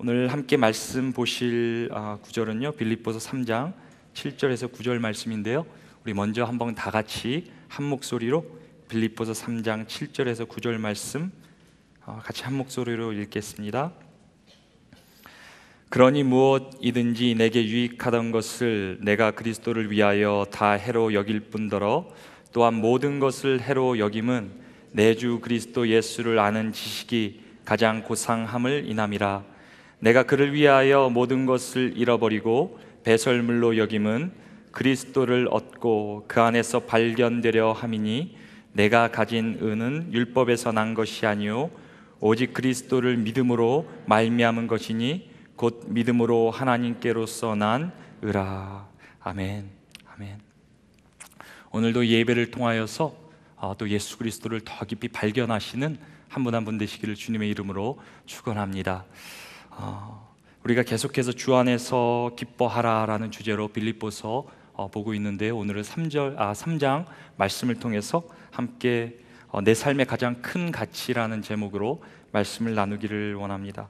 오늘 함께 말씀 보실 구절은요, 빌립보서 3장 7절에서 9절 말씀인데요, 우리 먼저 한번 다 같이 한 목소리로 빌립보서 3장 7절에서 9절 말씀 같이 한 목소리로 읽겠습니다. 그러니 무엇이든지 내게 유익하던 것을 내가 그리스도를 위하여 다 해로 여길 뿐더러 또한 모든 것을 해로 여김은 내 주 그리스도 예수를 아는 지식이 가장 고상함을 인함이라. 내가 그를 위하여 모든 것을 잃어버리고 배설물로 여김은 그리스도를 얻고 그 안에서 발견되려 함이니 내가 가진 은은 율법에서 난 것이 아니요 오직 그리스도를 믿음으로 말미암은 것이니 곧 믿음으로 하나님께로서 난 의라. 아멘. 아멘. 오늘도 예배를 통하여서 또 예수 그리스도를 더 깊이 발견하시는 한 분 한 분 되시기를 주님의 이름으로 축원합니다. 우리가 계속해서 주 안에서 기뻐하라라는 주제로 빌립보서 보고 있는데요, 오늘은 3장 말씀을 통해서 함께 내 삶의 가장 큰 가치라는 제목으로 말씀을 나누기를 원합니다.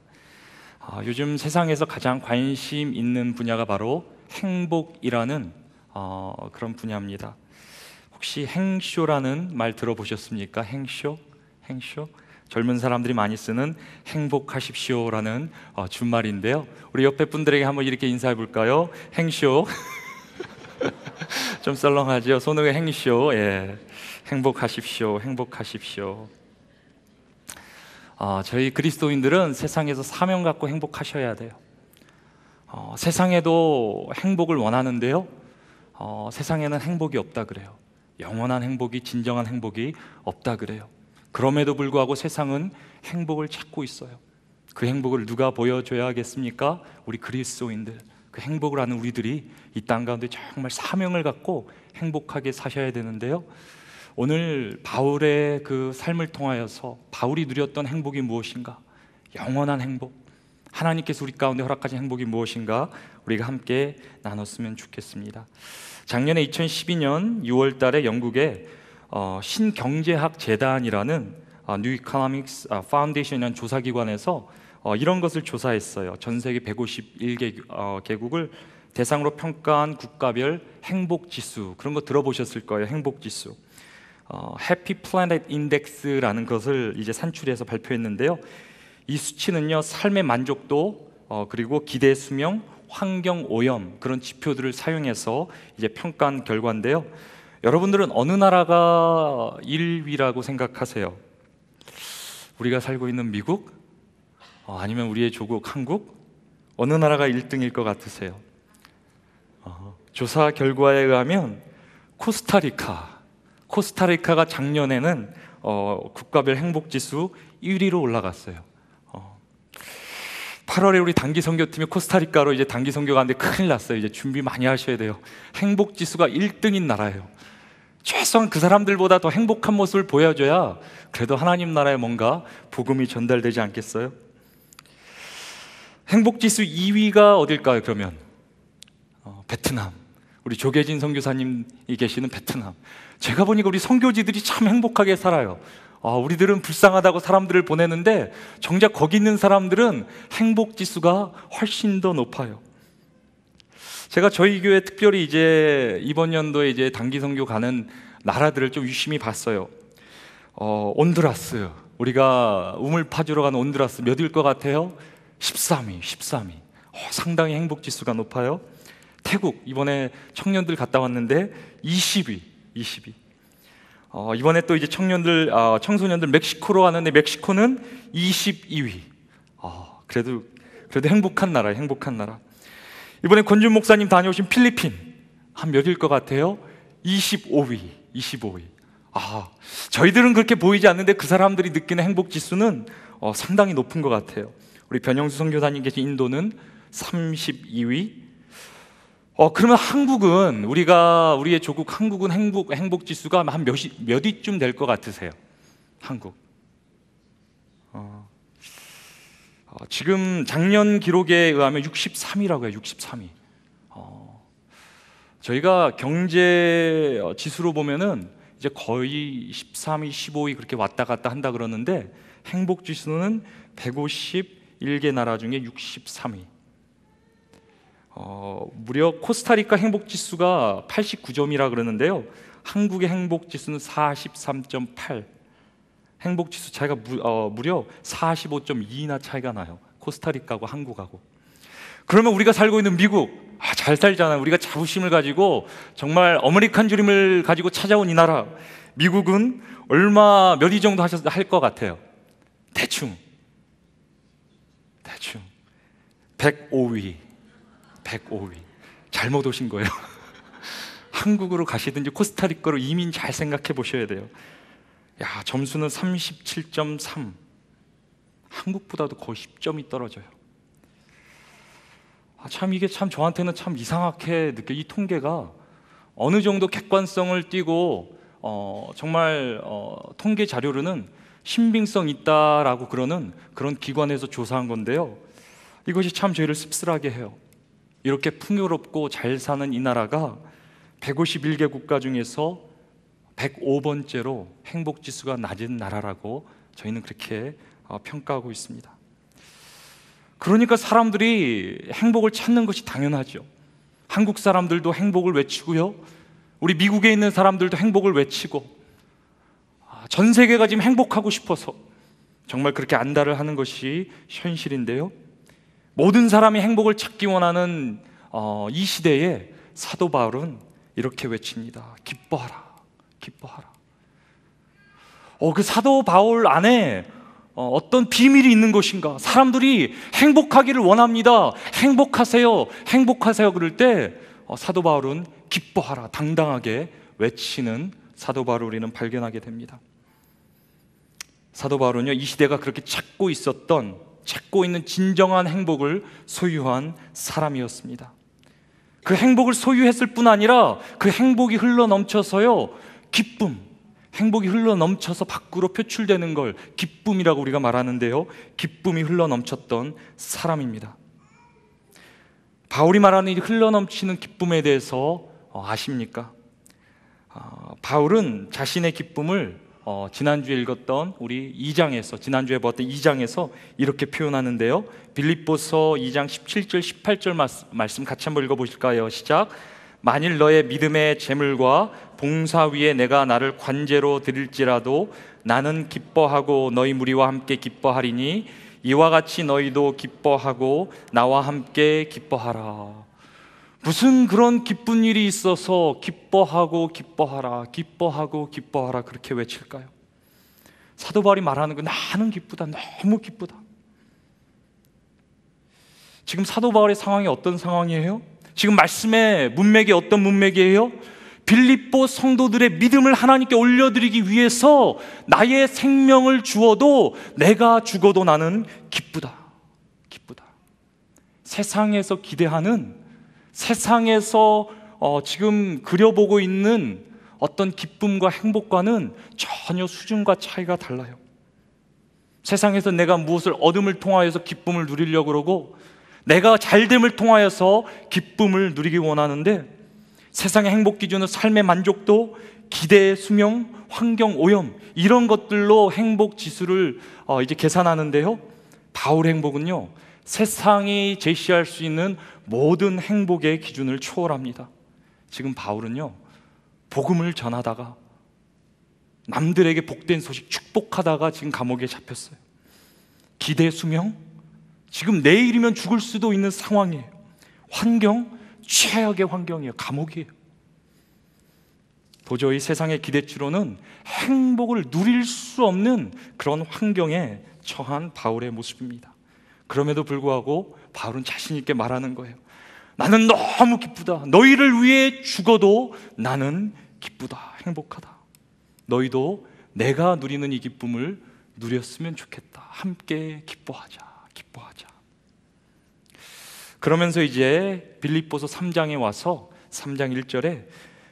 요즘 세상에서 가장 관심 있는 분야가 바로 행복이라는 그런 분야입니다. 혹시 행쇼라는 말 들어보셨습니까? 행쇼? 젊은 사람들이 많이 쓰는 행복하십시오라는 준말인데요, 우리 옆에 분들에게 한번 이렇게 인사해 볼까요? 행쇼. 좀 썰렁하죠? 손으로 행쇼. 예. 행복하십시오. 저희 그리스도인들은 세상에서 사명 갖고 행복하셔야 돼요. 세상에도 행복을 원하는데요, 세상에는 행복이 없다 그래요. 영원한 행복이, 진정한 행복이 없다 그래요. 그럼에도 불구하고 세상은 행복을 찾고 있어요. 그 행복을 누가 보여줘야겠습니까? 우리 그리스도인들, 그 행복을 아는 우리들이 이 땅 가운데 정말 사명을 갖고 행복하게 사셔야 되는데요, 오늘 바울의 그 삶을 통하여서 바울이 누렸던 행복이 무엇인가? 영원한 행복, 하나님께서 우리 가운데 허락하신 행복이 무엇인가? 우리가 함께 나눴으면 좋겠습니다. 작년에 2012년 6월 달에 영국의 신경제학 재단이라는 뉴 이코노믹스 파운데이션이라는 조사기관에서 이런 것을 조사했어요. 전 세계 151개국을 대상으로 평가한 국가별 행복지수, 그런 거 들어보셨을 거예요. 행복지수. 해피 플래닛 인덱스라는 것을 이제 산출해서 발표했는데요, 이 수치는요, 삶의 만족도 그리고 기대 수명, 환경 오염, 그런 지표들을 사용해서 이제 평가한 결과인데요, 여러분들은 어느 나라가 1위라고 생각하세요? 우리가 살고 있는 미국? 아니면 우리의 조국 한국? 어느 나라가 1등일 것 같으세요? 조사 결과에 의하면 코스타리카가 작년에는 국가별 행복지수 1위로 올라갔어요. 8월에 우리 단기 선교팀이 코스타리카로 이제 단기 선교 가는데 큰일 났어요. 이제 준비 많이 하셔야 돼요. 행복지수가 1등인 나라예요. 최소한 그 사람들보다 더 행복한 모습을 보여줘야 그래도 하나님 나라에 뭔가 복음이 전달되지 않겠어요? 행복지수 2위가 어딜까요? 그러면 베트남, 우리 조계진 선교사님이 계시는 베트남. 제가 보니까 우리 선교지들이 참 행복하게 살아요. 우리들은 불쌍하다고 사람들을 보내는데 정작 거기 있는 사람들은 행복지수가 훨씬 더 높아요. 제가 저희 교회 특별히 이제 이번 연도에 이제 단기 선교 가는 나라들을 좀 유심히 봤어요. 온두라스, 우리가 우물 파주러 가는 온두라스 몇일 것 같아요? 13위. 상당히 행복지수가 높아요. 태국, 이번에 청년들 갔다 왔는데 20위. 이번에 또 이제 청소년들 멕시코로 왔는데 멕시코는 22위. 그래도 행복한 나라예요. 행복한 나라. 이번에 권준 목사님 다녀오신 필리핀 한 몇일 것 같아요? 25위. 저희들은 그렇게 보이지 않는데 그 사람들이 느끼는 행복지수는 상당히 높은 것 같아요. 우리 변영수 선교사님 계신 인도는 32위. 그러면 한국은, 우리의 조국 한국은 행복지수가 한 몇 위쯤 될 것 같으세요? 한국. 지금 작년 기록에 의하면 63위라고 해요. 63위. 저희가 경제 지수로 보면은 이제 거의 13위, 15위 그렇게 왔다 갔다 한다 그러는데 행복지수는 150, 51개 나라 중에 63위. 무려 코스타리카 행복지수가 89점이라 그러는데요, 한국의 행복지수는 43.8. 행복지수 차이가 무려 45.2나 차이가 나요. 코스타리카하고 한국하고. 그러면 우리가 살고 있는 미국, 잘 살잖아요. 우리가 자부심을 가지고 정말 아메리칸 드림을 가지고 찾아온 이 나라, 미국은 얼마 몇 위 정도 할 것 같아요? 대충 105위. 105위. 잘못 오신 거예요. 한국으로 가시든지 코스타리카로 이민 잘 생각해 보셔야 돼요. 점수는 37.3. 한국보다도 거의 10점이 떨어져요. 이게 참 저한테는 참 이상하게 이 통계가 어느 정도 객관성을 띠고 정말 통계 자료로는 신빙성 있다라고 그러는 그런 기관에서 조사한 건데요, 이것이 참 저희를 씁쓸하게 해요. 이렇게 풍요롭고 잘 사는 이 나라가 151개 국가 중에서 105번째로 행복지수가 낮은 나라라고 저희는 그렇게 평가하고 있습니다. 그러니까 사람들이 행복을 찾는 것이 당연하죠. 한국 사람들도 행복을 외치고요, 우리 미국에 있는 사람들도 행복을 외치고, 전 세계가 지금 행복하고 싶어서 정말 그렇게 안달을 하는 것이 현실인데요, 모든 사람이 행복을 찾기 원하는 이 시대에 사도 바울은 이렇게 외칩니다. 기뻐하라, 기뻐하라. 그 사도 바울 안에 어떤 비밀이 있는 것인가? 사람들이 행복하기를 원합니다. 행복하세요, 행복하세요 그럴 때 사도 바울은 기뻐하라 당당하게 외치는 사도 바울을 우리는 발견하게 됩니다. 사도 바울은요, 이 시대가 그렇게 찾고 있는 진정한 행복을 소유한 사람이었습니다. 그 행복을 소유했을 뿐 아니라 그 행복이 흘러넘쳐서요, 행복이 흘러넘쳐서 밖으로 표출되는 걸 기쁨이라고 우리가 말하는데요, 기쁨이 흘러넘쳤던 사람입니다. 바울이 말하는 이 흘러넘치는 기쁨에 대해서 아십니까? 바울은 자신의 기쁨을 지난주에 읽었던 지난주에 봤던 2장에서 이렇게 표현하는데요, 빌립보서 2장 17절 18절 말씀 같이 한번 읽어보실까요? 시작. 만일 너의 믿음의 재물과 봉사 위에 내가 나를 관제로 드릴지라도 나는 기뻐하고 너희 무리와 함께 기뻐하리니 이와 같이 너희도 기뻐하고 나와 함께 기뻐하라. 무슨 그런 기쁜 일이 있어서 기뻐하고 기뻐하라, 기뻐하고 기뻐하라 그렇게 외칠까요? 사도 바울이 말하는 거, 나는 기쁘다, 너무 기쁘다. 지금 사도 바울의 상황이 어떤 상황이에요? 지금 말씀의 문맥이 어떤 문맥이에요? 빌립보 성도들의 믿음을 하나님께 올려드리기 위해서 나의 생명을 주어도 내가 죽어도 나는 기쁘다, 기쁘다. 세상에서 기대하는, 세상에서 지금 그려보고 있는 어떤 기쁨과 행복과는 전혀 수준과 차이가 달라요. 세상에서 내가 무엇을 얻음을 통하여서 기쁨을 누리려고 그러고, 내가 잘됨을 통하여서 기쁨을 누리기 원하는데, 세상의 행복 기준은 삶의 만족도, 기대의 수명, 환경 오염, 이런 것들로 행복 지수를 이제 계산하는데요, 바울의 행복은요, 세상이 제시할 수 있는 모든 행복의 기준을 초월합니다. 지금 바울은요, 복음을 전하다가 남들에게 복된 소식 축복하다가 지금 감옥에 잡혔어요. 기대 수명, 지금 내일이면 죽을 수도 있는 상황이에요. 환경, 최악의 환경이에요. 감옥이에요. 도저히 세상의 기대치로는 행복을 누릴 수 없는 그런 환경에 처한 바울의 모습입니다. 그럼에도 불구하고 바울은 자신 있게 말하는 거예요. 나는 너무 기쁘다. 너희를 위해 죽어도 나는 기쁘다, 행복하다. 너희도 내가 누리는 이 기쁨을 누렸으면 좋겠다. 함께 기뻐하자, 기뻐하자. 그러면서 이제 빌립보서 3장에 와서 3장 1절에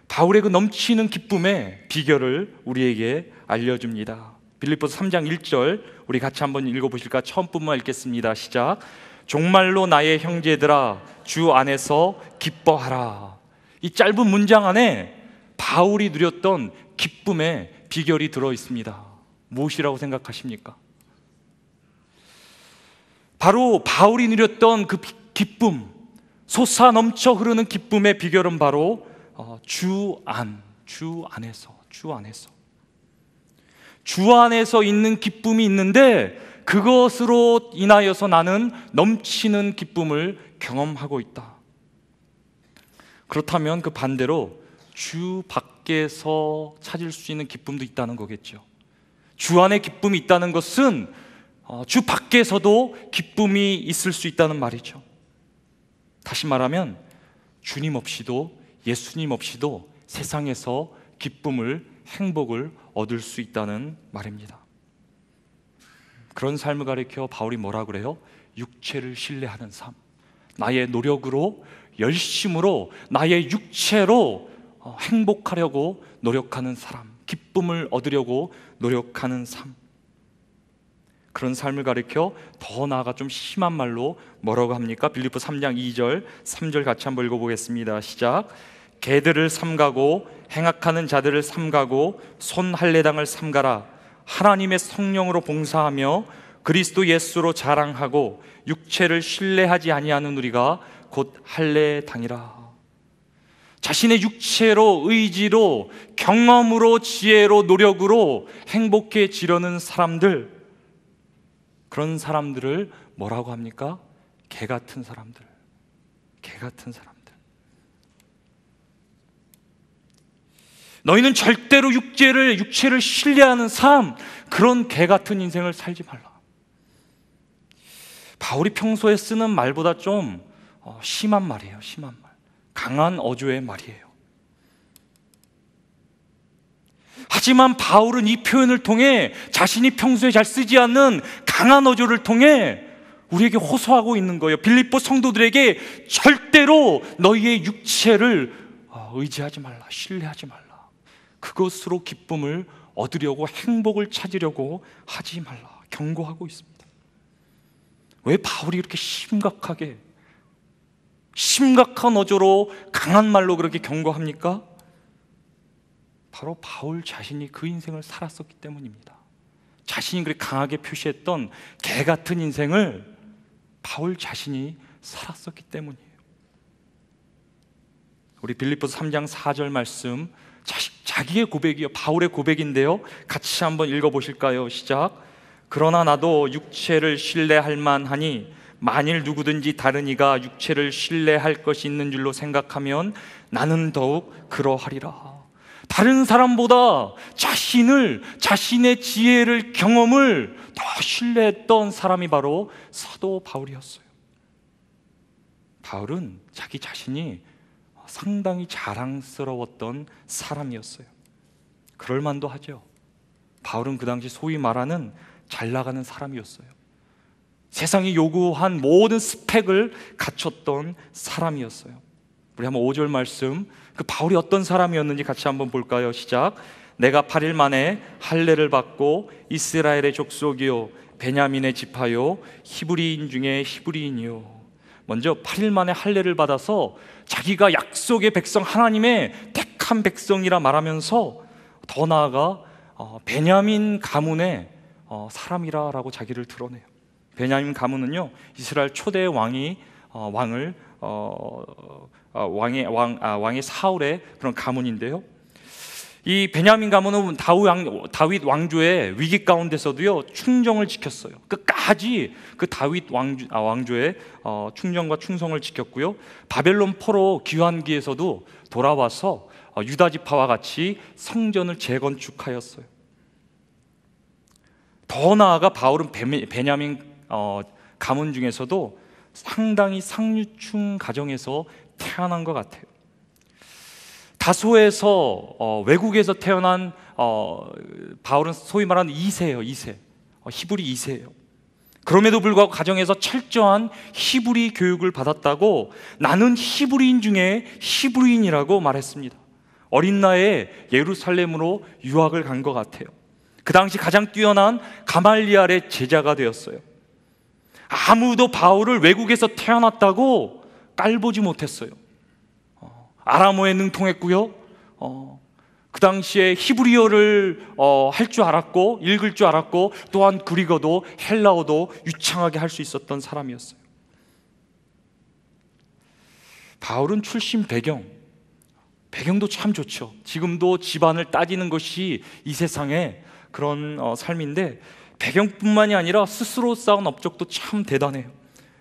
바울의 그 넘치는 기쁨의 비결을 우리에게 알려줍니다. 빌립보서 3장 1절 우리 같이 한번 읽어보실까? 처음 부분만 읽겠습니다. 시작. 종말로 나의 형제들아 주 안에서 기뻐하라. 이 짧은 문장 안에 바울이 누렸던 기쁨의 비결이 들어 있습니다. 무엇이라고 생각하십니까? 바로 바울이 누렸던 그 기쁨, 솟아 넘쳐 흐르는 기쁨의 비결은 바로 주 안에서 있는 기쁨이 있는데, 그것으로 인하여서 나는 넘치는 기쁨을 경험하고 있다. 그렇다면 그 반대로 주 밖에서 찾을 수 있는 기쁨도 있다는 거겠죠. 주 안에 기쁨이 있다는 것은 주 밖에서도 기쁨이 있을 수 있다는 말이죠. 다시 말하면 주님 없이도, 예수님 없이도 세상에서 기쁨을, 행복을 얻을 수 있다는 말입니다. 그런 삶을 가리켜 바울이 뭐라 그래요? 육체를 신뢰하는 삶, 나의 노력으로, 열심으로, 나의 육체로 행복하려고 노력하는 사람, 기쁨을 얻으려고 노력하는 삶, 그런 삶을 가리켜 더 나아가 좀 심한 말로 뭐라고 합니까? 빌립보 3장 2절, 3절 같이 한번 읽어보겠습니다. 시작. 개들을 삼가고 행악하는 자들을 삼가고 손 할례당을 삼가라. 하나님의 성령으로 봉사하며 그리스도 예수로 자랑하고 육체를 신뢰하지 아니하는 우리가 곧 할례당이라. 자신의 육체로, 의지로, 경험으로, 지혜로, 노력으로 행복해지려는 사람들, 그런 사람들을 뭐라고 합니까? 개 같은 사람들. 너희는 절대로 육체를 신뢰하는 삶, 그런 개 같은 인생을 살지 말라. 바울이 평소에 쓰는 말보다 좀 심한 말이에요. 심한 말, 강한 어조의 말이에요. 하지만 바울은 이 표현을 통해 자신이 평소에 잘 쓰지 않는 강한 어조를 통해 우리에게 호소하고 있는 거예요. 빌립보 성도들에게 절대로 너희의 육체를 의지하지 말라, 신뢰하지 말라. 그것으로 기쁨을 얻으려고, 행복을 찾으려고 하지 말라, 경고하고 있습니다. 왜 바울이 그렇게 심각한 어조로, 강한 말로 그렇게 경고합니까? 바로 바울 자신이 그 인생을 살았었기 때문입니다. 자신이 그렇게 강하게 표시했던 개 같은 인생을 바울 자신이 살았었기 때문이에요. 우리 빌립보서 3장 4절 말씀, 자기의 고백이요, 바울의 고백인데요, 같이 한번 읽어보실까요? 시작. 그러나 나도 육체를 신뢰할 만하니 만일 누구든지 다른 이가 육체를 신뢰할 것이 있는 줄로 생각하면 나는 더욱 그러하리라. 다른 사람보다 자신의 지혜를, 경험을 더 신뢰했던 사람이 바로 사도 바울이었어요. 바울은 자기 자신이 상당히 자랑스러웠던 사람이었어요. 그럴 만도 하죠. 바울은 그 당시 소위 말하는 잘 나가는 사람이었어요. 세상이 요구한 모든 스펙을 갖췄던 사람이었어요. 우리 한번 5절 말씀, 그 바울이 어떤 사람이었는지 같이 한번 볼까요? 시작. 내가 8일 만에 할례를 받고 이스라엘의 족속이요 베냐민의 지파요 히브리인 중에 히브리인이요. 먼저 8일 만에 할례를 받아서 자기가 약속의 백성, 하나님의 택한 백성이라 말하면서 더 나아가 베냐민 가문의 사람이라고 자기를 드러내요. 베냐민 가문은요, 이스라엘 초대 왕의 사울의 그런 가문인데요, 이 베냐민 가문은 다윗 왕조의 위기 가운데서도요 충정을 지켰어요. 끝까지 그 다윗 왕조의 충정과 충성을 지켰고요, 바벨론 포로 귀환기에서도 돌아와서 유다 지파와 같이 성전을 재건축하였어요. 더 나아가 바울은 베냐민 가문 중에서도 상당히 상류층 가정에서 태어난 것 같아요. 다소에서 외국에서 태어난 바울은 소위 말하는 2세예요. 2세, 히브리 2세예요. 그럼에도 불구하고 가정에서 철저한 히브리 교육을 받았다고, 나는 히브리인 중에 히브리인이라고 말했습니다. 어린 나이에 예루살렘으로 유학을 간 것 같아요. 그 당시 가장 뛰어난 가말리알의 제자가 되었어요. 아무도 바울을 외국에서 태어났다고 깔보지 못했어요. 아람어에 능통했고요, 그 당시에 히브리어를 할 줄 알았고 읽을 줄 알았고 또한 그리거도 헬라어도 유창하게 할 수 있었던 사람이었어요. 바울은 출신 배경도 참 좋죠. 지금도 집안을 따지는 것이 이 세상의 그런 삶인데, 배경뿐만이 아니라 스스로 쌓은 업적도 참 대단해요.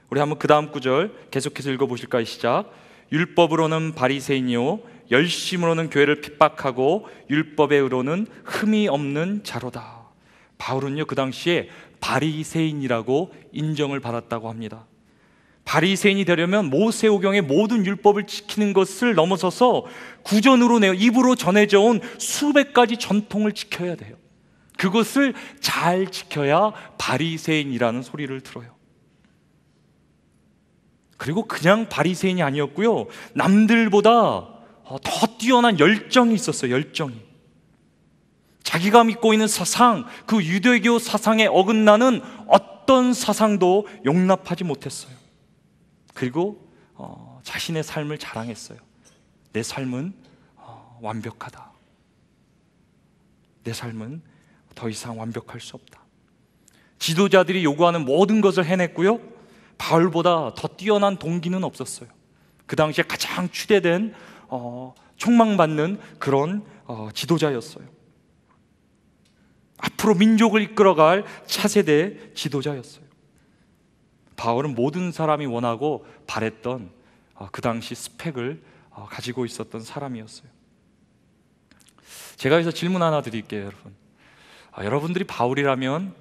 우리 한번 그 다음 구절 계속해서 읽어보실까요? 시작. 율법으로는 바리새인이요 열심으로는 교회를 핍박하고 율법의 의로는 흠이 없는 자로다. 바울은요 그 당시에 바리새인이라고 인정을 받았다고 합니다. 바리새인이 되려면 모세오경의 모든 율법을 지키는 것을 넘어서서 구전으로 입으로 전해져 온 수백 가지 전통을 지켜야 돼요. 그것을 잘 지켜야 바리새인이라는 소리를 들어요. 그리고 그냥 바리새인이 아니었고요, 남들보다 더 뛰어난 열정이 있었어요. 열정이. 자기가 믿고 있는 사상, 그 유대교 사상에 어긋나는 어떤 사상도 용납하지 못했어요. 그리고 자신의 삶을 자랑했어요. 내 삶은 완벽하다. 내 삶은 더 이상 완벽할 수 없다. 지도자들이 요구하는 모든 것을 해냈고요, 바울보다 더 뛰어난 동기는 없었어요. 그 당시에 가장 추대된 촉망받는 그런 지도자였어요. 앞으로 민족을 이끌어갈 차세대 지도자였어요. 바울은 모든 사람이 원하고 바랬던 그 당시 스펙을 가지고 있었던 사람이었어요. 제가 여기서 질문 하나 드릴게요, 여러분. 여러분들이 바울이라면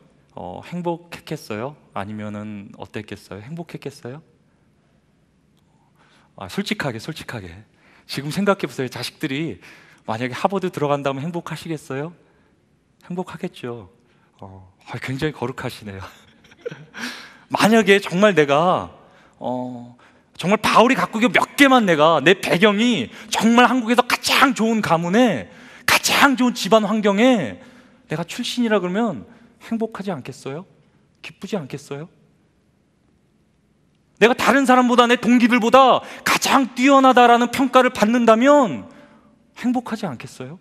행복했겠어요? 아니면은 어땠겠어요? 행복했겠어요? 솔직하게 지금 생각해 보세요. 자식들이 만약에 하버드 들어간다면 행복하시겠어요? 행복하겠죠. 굉장히 거룩하시네요. 만약에 정말 내가 정말 바울이 갖고 있는 몇 개만, 내 배경이 정말 한국에서 가장 좋은 가문에 가장 좋은 집안 환경에 내가 출신이라 그러면 행복하지 않겠어요? 기쁘지 않겠어요? 내가 다른 사람보다, 내 동기들보다 가장 뛰어나다라는 평가를 받는다면 행복하지 않겠어요?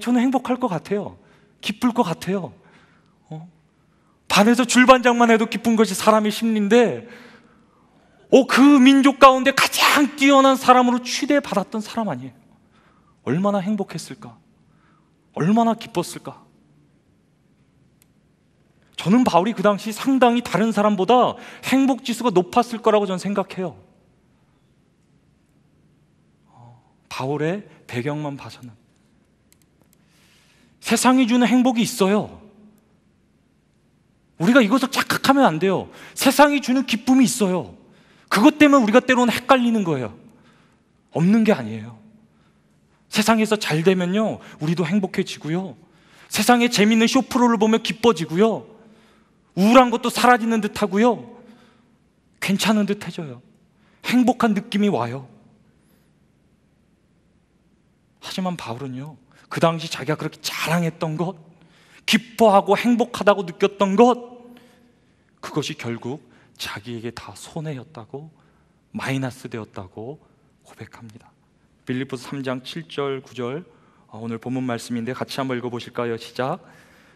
저는 행복할 것 같아요. 기쁠 것 같아요. 반에서 줄반장만 해도 기쁜 것이 사람의 심리인데, 그 민족 가운데 가장 뛰어난 사람으로 취대받았던 사람 아니에요? 얼마나 행복했을까? 얼마나 기뻤을까? 저는 바울이 그 당시 상당히 다른 사람보다 행복 지수가 높았을 거라고 저는 생각해요. 바울의 배경만 봐서는. 세상이 주는 행복이 있어요. 우리가 이것을 착각하면 안 돼요. 세상이 주는 기쁨이 있어요. 그것 때문에 우리가 때로는 헷갈리는 거예요. 없는 게 아니에요. 세상에서 잘 되면요, 우리도 행복해지고요, 세상에 재밌는 쇼프로를 보면 기뻐지고요, 우울한 것도 사라지는 듯 하고요, 괜찮은 듯 해져요. 행복한 느낌이 와요. 하지만 바울은요, 그 당시 자기가 그렇게 자랑했던 것, 기뻐하고 행복하다고 느꼈던 것, 그것이 결국 자기에게 다 손해였다고, 마이너스 되었다고 고백합니다. 빌립보서 3장 7절 9절 오늘 본문 말씀인데 같이 한번 읽어보실까요? 시작.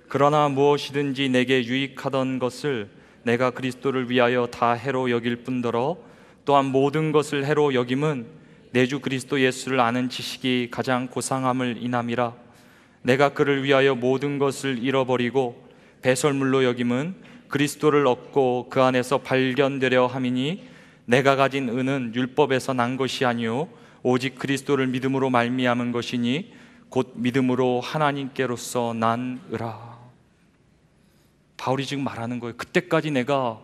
그러나 무엇이든지 내게 유익하던 것을 내가 그리스도를 위하여 다 해로 여길 뿐더러 또한 모든 것을 해로 여김은 내 주 그리스도 예수를 아는 지식이 가장 고상함을 인함이라. 내가 그를 위하여 모든 것을 잃어버리고 배설물로 여김은 그리스도를 얻고 그 안에서 발견되려 함이니 내가 가진 은은 율법에서 난 것이 아니요 오직 그리스도를 믿음으로 말미암은 것이니 곧 믿음으로 하나님께로서 난 의라. 바울이 지금 말하는 거예요. 그때까지 내가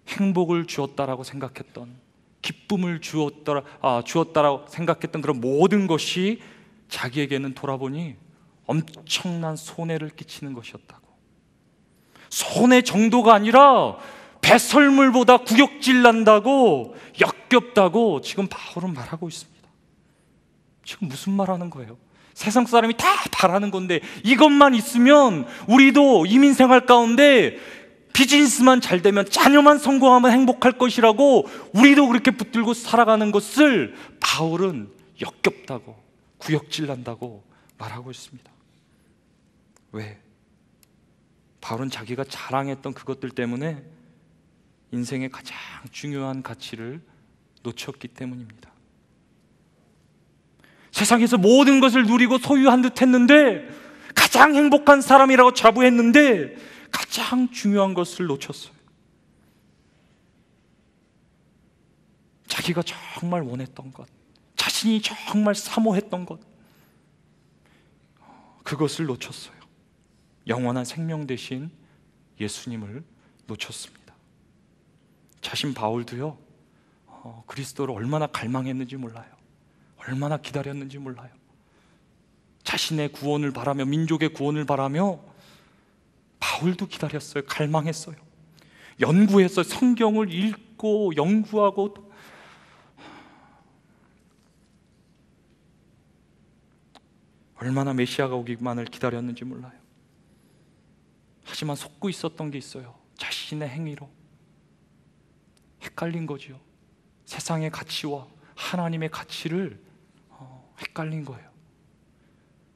행복을 주었다라고 생각했던, 기쁨을 주었다라고 생각했던 그런 모든 것이 자기에게는 돌아보니 엄청난 손해를 끼치는 것이었다고. 손해 정도가 아니라 배설물보다 구역질 난다고, 역겹다고 지금 바울은 말하고 있습니다. 지금 무슨 말하는 거예요? 세상 사람이 다 바라는 건데 이것만 있으면, 우리도 이민생활 가운데 비즈니스만 잘 되면, 자녀만 성공하면 행복할 것이라고 우리도 그렇게 붙들고 살아가는 것을 바울은 역겹다고, 구역질 난다고 말하고 있습니다. 왜? 바울은 자기가 자랑했던 그것들 때문에 인생의 가장 중요한 가치를 놓쳤기 때문입니다. 세상에서 모든 것을 누리고 소유한 듯 했는데, 가장 행복한 사람이라고 자부했는데 가장 중요한 것을 놓쳤어요. 자기가 정말 원했던 것, 자신이 정말 사모했던 것, 그것을 놓쳤어요. 영원한 생명 되신 예수님을 놓쳤습니다. 자신 바울도요, 그리스도를 얼마나 갈망했는지 몰라요. 얼마나 기다렸는지 몰라요. 자신의 구원을 바라며, 민족의 구원을 바라며 바울도 기다렸어요. 갈망했어요. 연구했어요. 성경을 읽고 연구하고. 얼마나 메시아가 오기만을 기다렸는지 몰라요. 하지만 속고 있었던 게 있어요. 자신의 행위로 헷갈린 거지요. 세상의 가치와 하나님의 가치를 헷갈린 거예요.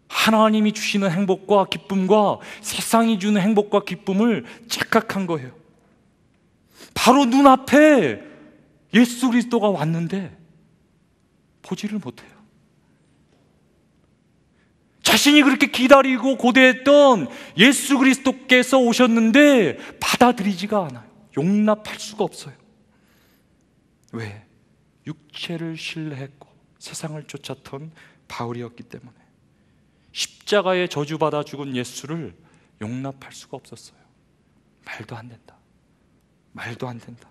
하나님이 주시는 행복과 기쁨과 세상이 주는 행복과 기쁨을 착각한 거예요. 바로 눈앞에 예수 그리스도가 왔는데 보지를 못해요. 자신이 그렇게 기다리고 고대했던 예수 그리스도께서 오셨는데 받아들이지가 않아요. 용납할 수가 없어요. 왜? 육체를 신뢰했고 세상을 쫓았던 바울이었기 때문에. 십자가에 저주받아 죽은 예수를 용납할 수가 없었어요. 말도 안 된다. 말도 안 된다.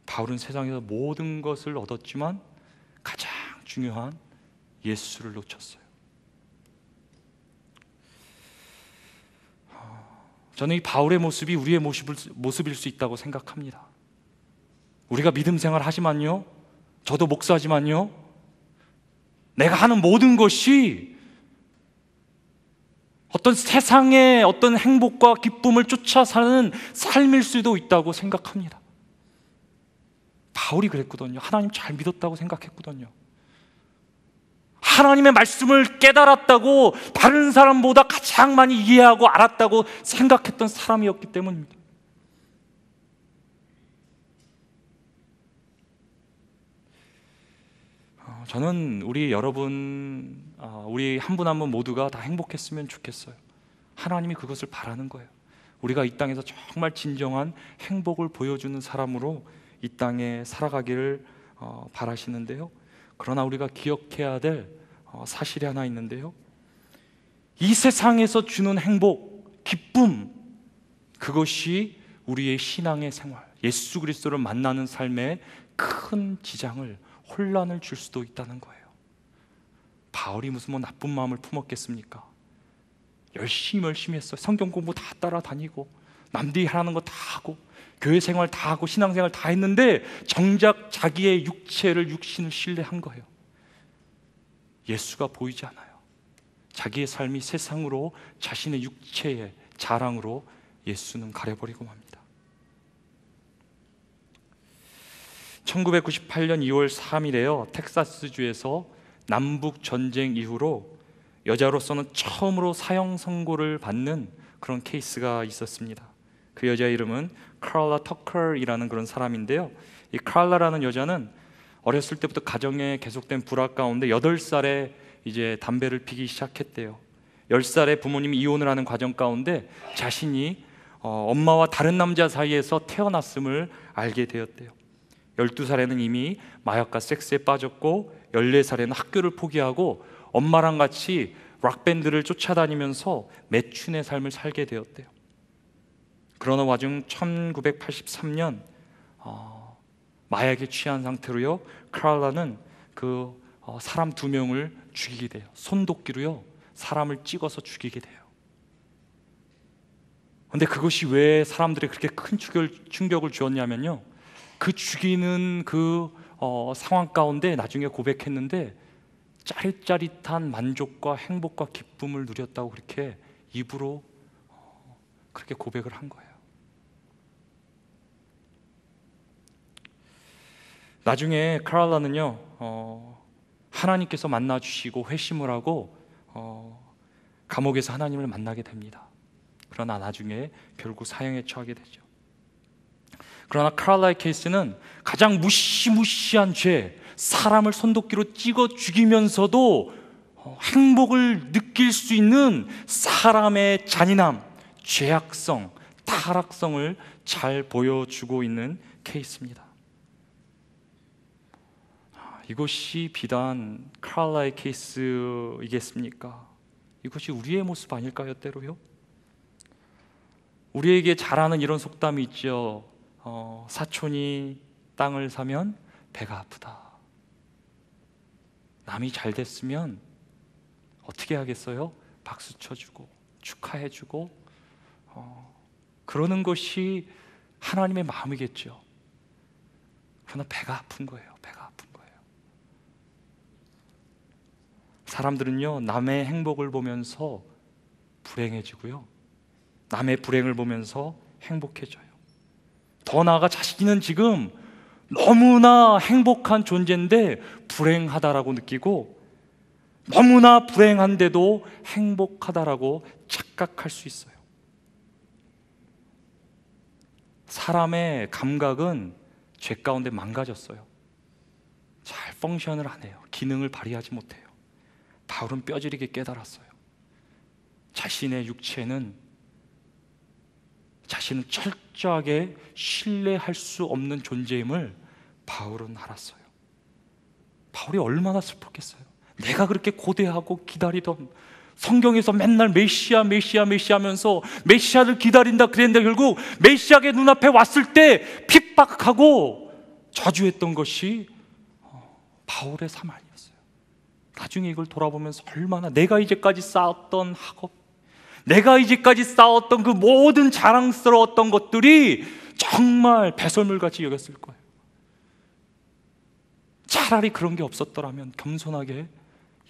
바울은 세상에서 모든 것을 얻었지만 가장 중요한 예수를 놓쳤어요. 저는 이 바울의 모습이 우리의 모습일 수 있다고 생각합니다. 우리가 믿음 생활 하지만요, 저도 목사지만요, 내가 하는 모든 것이 어떤 세상의 어떤 행복과 기쁨을 쫓아 사는 삶일 수도 있다고 생각합니다. 바울이 그랬거든요. 하나님 잘 믿었다고 생각했거든요. 하나님의 말씀을 깨달았다고, 다른 사람보다 가장 많이 이해하고 알았다고 생각했던 사람이었기 때문입니다. 저는 우리 여러분, 우리 한 분 한 분 모두가 다 행복했으면 좋겠어요. 하나님이 그것을 바라는 거예요. 우리가 이 땅에서 정말 진정한 행복을 보여주는 사람으로 이 땅에 살아가기를 바라시는데요. 그러나 우리가 기억해야 될 사실이 하나 있는데요, 이 세상에서 주는 행복, 기쁨, 그것이 우리의 신앙의 생활, 예수 그리스도를 만나는 삶에 큰 지장을, 혼란을 줄 수도 있다는 거예요. 바울이 무슨 나쁜 마음을 품었겠습니까? 열심히 했어요. 성경 공부 다 따라다니고 남들이 하라는 거 다 하고 교회 생활 다 하고 신앙생활 다 했는데 정작 자기의 육신을 신뢰한 거예요. 예수가 보이지 않아요. 자기의 삶이 세상으로, 자신의 육체의 자랑으로 예수는 가려버리고 맙니다. 1998년 2월 3일에요 텍사스주에서 남북 전쟁 이후로 여자로서는 처음으로 사형 선고를 받는 그런 케이스가 있었습니다. 그 여자 이름은 카를라 터커이라는 그런 사람인데요, 이 카를라라는 여자는 어렸을 때부터 가정에 계속된 불화 가운데 8살에 이제 담배를 피기 시작했대요. 10살에 부모님이 이혼을 하는 과정 가운데 자신이 엄마와 다른 남자 사이에서 태어났음을 알게 되었대요. 12살에는 이미 마약과 섹스에 빠졌고 14살에는 학교를 포기하고 엄마랑 같이 락밴드를 쫓아다니면서 매춘의 삶을 살게 되었대요. 그러는 와중 1983년 마약에 취한 상태로요, 카를라는 사람 2명을 죽이게 돼요. 손도끼로요 사람을 찍어서 죽이게 돼요. 근데 그것이 왜 사람들이 그렇게 큰 충격을 주었냐면요, 그 죽이는 상황 가운데 나중에 고백했는데 짜릿짜릿한 만족과 행복과 기쁨을 누렸다고 그렇게 입으로 그렇게 고백을 한 거예요. 나중에 카를라는요 하나님께서 만나주시고 회심을 하고 감옥에서 하나님을 만나게 됩니다. 그러나 나중에 결국 사형에 처하게 되죠. 그러나 카를라일 케이스는 가장 무시무시한 죄, 사람을 손도끼로 찍어 죽이면서도 행복을 느낄 수 있는 사람의 잔인함, 죄악성, 타락성을 잘 보여주고 있는 케이스입니다. 이것이 비단 카를라일 케이스이겠습니까? 이것이 우리의 모습 아닐까요, 때로요? 우리에게 잘 아는 이런 속담이 있죠. 사촌이 땅을 사면 배가 아프다. 남이 잘 됐으면 어떻게 하겠어요? 박수 쳐주고 축하해주고 그러는 것이 하나님의 마음이겠죠. 그러나 배가 아픈 거예요. 배가 아픈 거예요. 사람들은요, 남의 행복을 보면서 불행해지고요, 남의 불행을 보면서 행복해져요. 더 나아가 자신은 지금 너무나 행복한 존재인데 불행하다라고 느끼고, 너무나 불행한데도 행복하다라고 착각할 수 있어요. 사람의 감각은 죄 가운데 망가졌어요. 잘 펑션을 안 해요. 기능을 발휘하지 못해요. 바울은 뼈저리게 깨달았어요. 자신의 육체는 자신은 철저하게 신뢰할 수 없는 존재임을 바울은 알았어요. 바울이 얼마나 슬펐겠어요. 내가 그렇게 고대하고 기다리던, 성경에서 맨날 메시아 메시아 메시아 하면서 메시아를 기다린다 그랬는데 결국 메시아의 눈앞에 왔을 때 핍박하고 저주했던 것이 바울의 삶 아니었어요. 나중에 이걸 돌아보면서 얼마나 내가 이제까지 쌓았던 학업, 내가 이제까지 쌓았던 그 모든 자랑스러웠던 것들이 정말 배설물같이 여겼을 거예요. 차라리 그런 게 없었더라면 겸손하게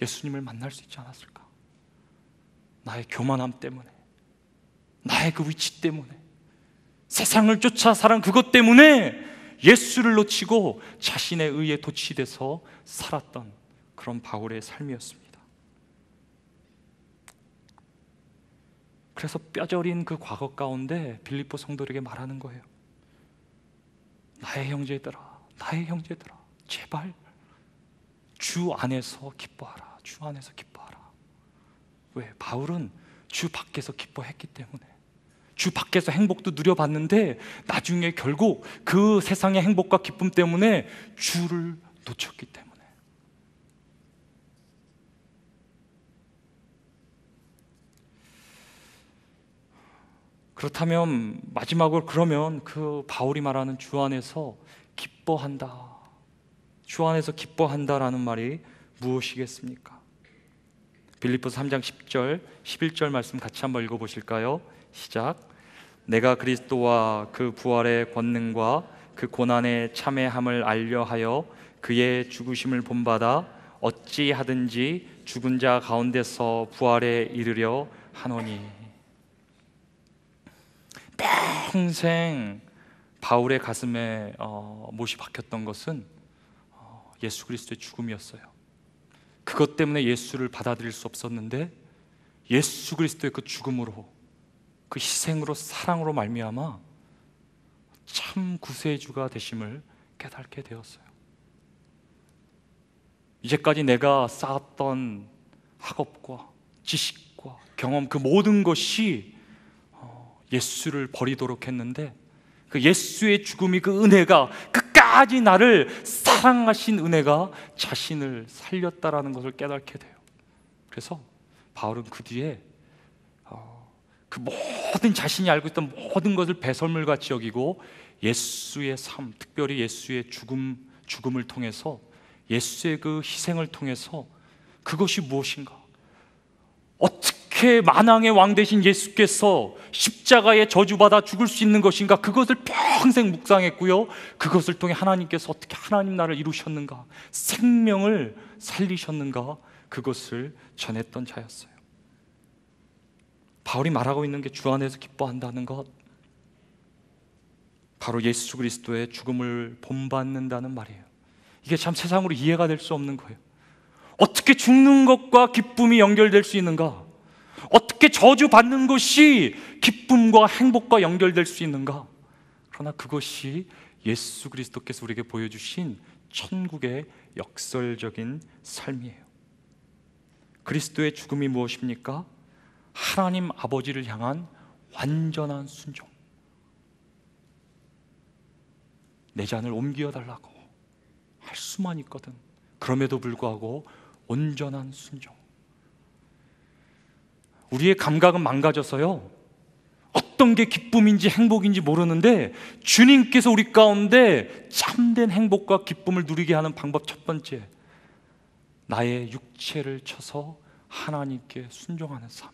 예수님을 만날 수 있지 않았을까? 나의 교만함 때문에, 나의 그 위치 때문에, 세상을 쫓아 살은 그것 때문에 예수를 놓치고 자신의 의에 도취돼서 살았던 그런 바울의 삶이었습니다. 그래서 뼈저린 그 과거 가운데 빌립보 성도들에게 말하는 거예요. 나의 형제들아, 나의 형제들아, 제발 주 안에서 기뻐하라. 주 안에서 기뻐하라. 왜? 바울은 주 밖에서 기뻐했기 때문에, 주 밖에서 행복도 누려봤는데 나중에 결국 그 세상의 행복과 기쁨 때문에 주를 놓쳤기 때문에. 그렇다면 마지막으로, 그러면 그 바울이 말하는 주 안에서 기뻐한다, 주 안에서 기뻐한다라는 말이 무엇이겠습니까? 빌립보서 3장 10절, 11절 말씀 같이 한번 읽어보실까요? 시작. 내가 그리스도와 그 부활의 권능과 그 고난의 참회함을 알려하여 그의 죽으심을 본받아 어찌하든지 죽은 자 가운데서 부활에 이르려 하노니. 평생 바울의 가슴에 못이 박혔던 것은 예수 그리스도의 죽음이었어요. 그것 때문에 예수를 받아들일 수 없었는데 예수 그리스도의 그 죽음으로, 그 희생으로, 사랑으로 말미암아 참 구세주가 되심을 깨닫게 되었어요. 이제까지 내가 쌓았던 학업과 지식과 경험, 그 모든 것이 예수를 버리도록 했는데 그 예수의 죽음이, 그 은혜가, 끝까지 나를 사랑하신 은혜가 자신을 살렸다라는 것을 깨닫게 돼요. 그래서 바울은 그 뒤에 그 모든, 자신이 알고 있던 모든 것을 배설물같이 여기고 예수의 삶, 특별히 예수의 죽음을 통해서, 예수의 그 희생을 통해서 그것이 무엇인가, 어떻게 만왕의 왕 되신 예수께서 십자가에 저주받아 죽을 수 있는 것인가, 그것을 평생 묵상했고요, 그것을 통해 하나님께서 어떻게 하나님 나라를 이루셨는가, 생명을 살리셨는가, 그것을 전했던 자였어요. 바울이 말하고 있는 게 주 안에서 기뻐한다는 것, 바로 예수 그리스도의 죽음을 본받는다는 말이에요. 이게 참 세상으로 이해가 될 수 없는 거예요. 어떻게 죽는 것과 기쁨이 연결될 수 있는가? 어떻게 저주받는 것이 기쁨과 행복과 연결될 수 있는가? 그러나 그것이 예수 그리스도께서 우리에게 보여주신 천국의 역설적인 삶이에요. 그리스도의 죽음이 무엇입니까? 하나님 아버지를 향한 완전한 순종. 내 잔을 옮겨달라고 할 수만 있거든. 그럼에도 불구하고 온전한 순종. 우리의 감각은 망가져서요, 어떤 게 기쁨인지 행복인지 모르는데 주님께서 우리 가운데 참된 행복과 기쁨을 누리게 하는 방법 첫 번째, 나의 육체를 쳐서 하나님께 순종하는 삶.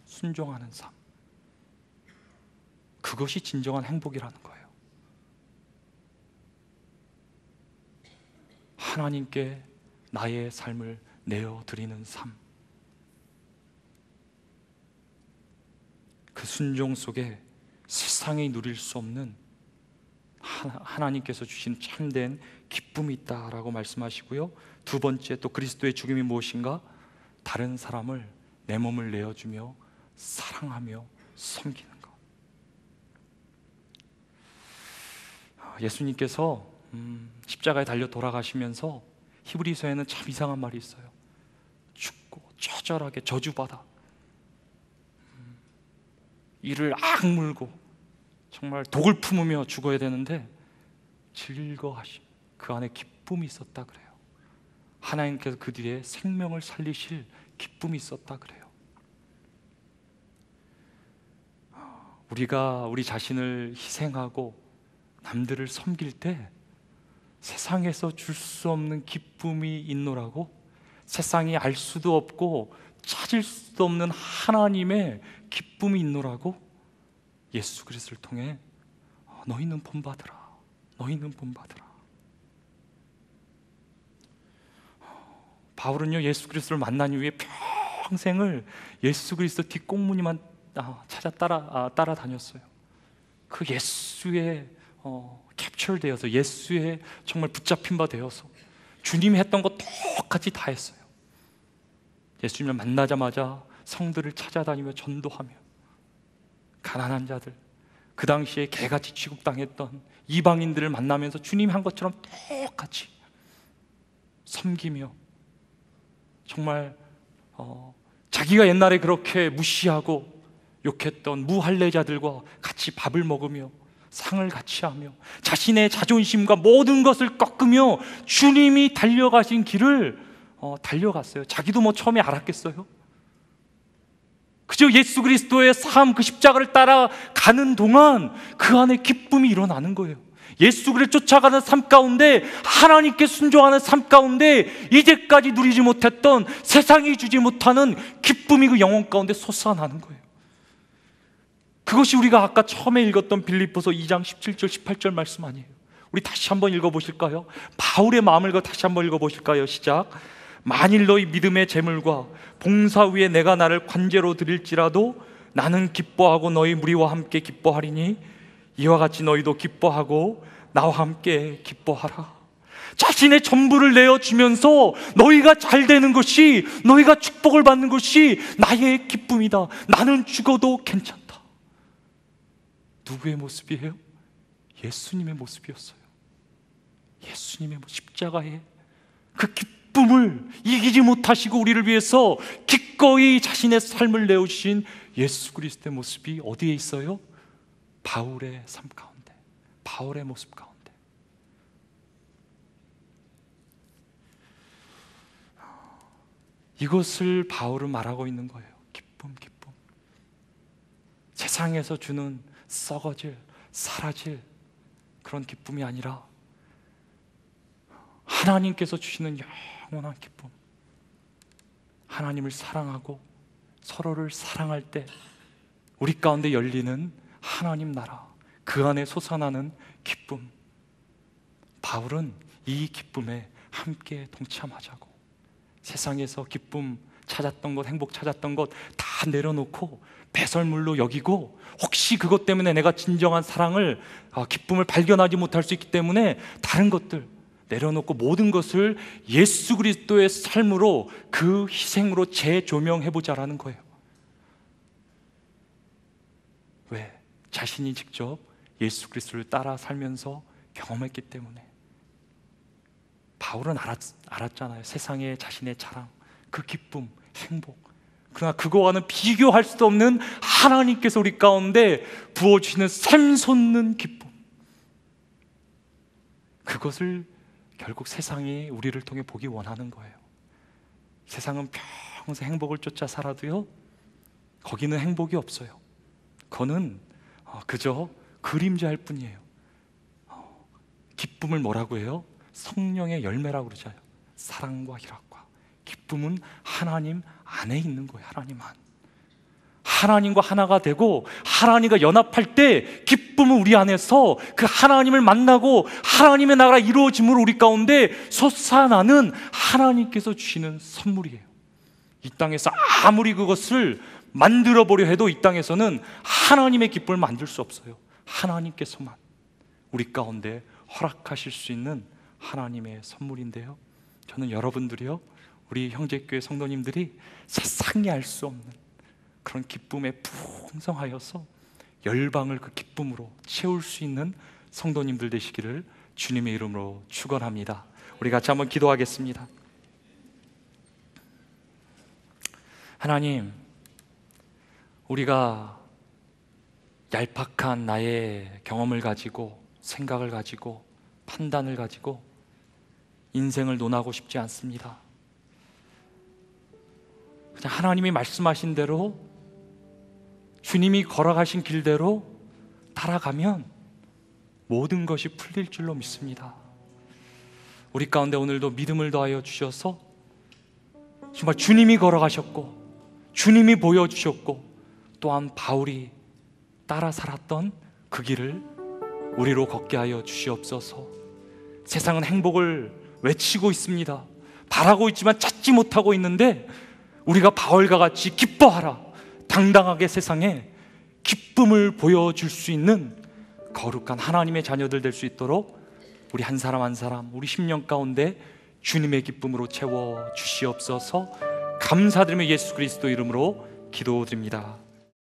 순종하는 삶. 그것이 진정한 행복이라는 거예요. 하나님께 나의 삶을 내어드리는 삶. 그 순종 속에 세상이 누릴 수 없는 하나님께서 주신 참된 기쁨이 있다라고 말씀하시고요. 두 번째, 또 그리스도의 죽음이 무엇인가? 다른 사람을 내 몸을 내어주며 사랑하며 섬기는 것. 예수님께서 십자가에 달려 돌아가시면서 히브리서에는 참 이상한 말이 있어요. 춥고 처절하게 저주받아 이를 악물고 정말 독을 품으며 죽어야 되는데 즐거워하심, 그 안에 기쁨이 있었다 그래요. 하나님께서 그 뒤에 생명을 살리실 기쁨이 있었다 그래요. 우리가 우리 자신을 희생하고 남들을 섬길 때 세상에서 줄 수 없는 기쁨이 있노라고, 세상이 알 수도 없고 찾을 수도 없는 하나님의 기쁨이 있노라고 예수 그리스도를 통해 너희는 본받으라, 너희는 본받으라. 바울은요, 예수 그리스도를 만난 이후에 평생을 예수 그리스도 뒷공무니만 찾아 따라다녔어요. 그 예수의 캡처되어서, 예수의 정말 붙잡힌 바 되어서 주님이 했던 거 똑같이 다 했어요. 예수님을 만나자마자 성들을 찾아다니며 전도하며, 가난한 자들, 그 당시에 개같이 취급당했던 이방인들을 만나면서 주님이 한 것처럼 똑같이 섬기며, 정말 자기가 옛날에 그렇게 무시하고 욕했던 무할례자들과 같이 밥을 먹으며 상을 같이 하며 자신의 자존심과 모든 것을 꺾으며 주님이 달려가신 길을 달려갔어요. 자기도 뭐 처음에 알았겠어요? 그저 예수 그리스도의 삶, 그 십자가를 따라가는 동안 그 안에 기쁨이 일어나는 거예요. 예수 그리스도를 쫓아가는 삶 가운데, 하나님께 순종하는 삶 가운데 이제까지 누리지 못했던, 세상이 주지 못하는 기쁨이 그 영혼 가운데 솟아나는 거예요. 그것이 우리가 아까 처음에 읽었던 빌립보서 2장 17절 18절 말씀 아니에요? 우리 다시 한번 읽어보실까요? 바울의 마음을 다시 한번 읽어보실까요? 시작. 만일 너희 믿음의 재물과 봉사 위에 내가 나를 관제로 드릴지라도 나는 기뻐하고 너희 무리와 함께 기뻐하리니 이와 같이 너희도 기뻐하고 나와 함께 기뻐하라. 자신의 전부를 내어주면서 너희가 잘 되는 것이, 너희가 축복을 받는 것이 나의 기쁨이다. 나는 죽어도 괜찮다. 누구의 모습이에요? 예수님의 모습이었어요. 예수님의 십자가의 그 기쁨을 이기지 못하시고 우리를 위해서 기꺼이 자신의 삶을 내어주신 예수 그리스도의 모습이 어디에 있어요? 바울의 삶 가운데, 바울의 모습 가운데. 이것을 바울은 말하고 있는 거예요. 기쁨, 기쁨. 세상에서 주는 썩어질, 사라질 그런 기쁨이 아니라 하나님께서 주시는 영원한 기쁨. 하나님을 사랑하고 서로를 사랑할 때 우리 가운데 열리는 하나님 나라, 그 안에 솟아나는 기쁨. 바울은 이 기쁨에 함께 동참하자고, 세상에서 기쁨 찾았던 것, 행복 찾았던 것 다 내려놓고 배설물로 여기고, 혹시 그것 때문에 내가 진정한 사랑을, 기쁨을 발견하지 못할 수 있기 때문에 다른 것들, 내려놓고 모든 것을 예수 그리스도의 삶으로, 그 희생으로 재조명해보자라는 거예요. 왜? 자신이 직접 예수 그리스도를 따라 살면서 경험했기 때문에. 바울은 알았잖아요. 세상의 자신의 자랑, 그 기쁨, 행복. 그러나 그거와는 비교할 수 없는 하나님께서 우리 가운데 부어주시는 샘솟는 기쁨, 그것을 결국 세상이 우리를 통해 보기 원하는 거예요. 세상은 평생 행복을 쫓아 살아도요, 거기는 행복이 없어요. 그거는 그저 그림자일 뿐이에요. 기쁨을 뭐라고 해요? 성령의 열매라고 그러잖아요. 사랑과 희락과 기쁨은 하나님 안에 있는 거예요. 하나님 안. 하나님과 하나가 되고 하나님과 연합할 때 기쁨은 우리 안에서 그 하나님을 만나고 하나님의 나라가 이루어짐으로 우리 가운데 솟아나는 하나님께서 주시는 선물이에요. 이 땅에서 아무리 그것을 만들어 보려 해도 이 땅에서는 하나님의 기쁨을 만들 수 없어요. 하나님께서만 우리 가운데 허락하실 수 있는 하나님의 선물인데요, 저는 여러분들이요, 우리 형제교회 성도님들이 세상이 알 수 없는 그런 기쁨에 풍성하여서 열방을 그 기쁨으로 채울 수 있는 성도님들 되시기를 주님의 이름으로 축원합니다. 우리 같이 한번 기도하겠습니다. 하나님, 우리가 얄팍한 나의 경험을 가지고, 생각을 가지고, 판단을 가지고 인생을 논하고 싶지 않습니다. 그냥 하나님이 말씀하신 대로, 주님이 걸어가신 길대로 따라가면 모든 것이 풀릴 줄로 믿습니다. 우리 가운데 오늘도 믿음을 더하여 주셔서 정말 주님이 걸어가셨고 주님이 보여주셨고 또한 바울이 따라 살았던 그 길을 우리로 걷게 하여 주시옵소서. 세상은 행복을 외치고 있습니다. 바라고 있지만 찾지 못하고 있는데, 우리가 바울과 같이 기뻐하라, 당당하게 세상에 기쁨을 보여줄 수 있는 거룩한 하나님의 자녀들 될 수 있도록 우리 한 사람 한 사람, 우리 심령 가운데 주님의 기쁨으로 채워 주시옵소서. 감사드리며 예수 그리스도 이름으로 기도드립니다.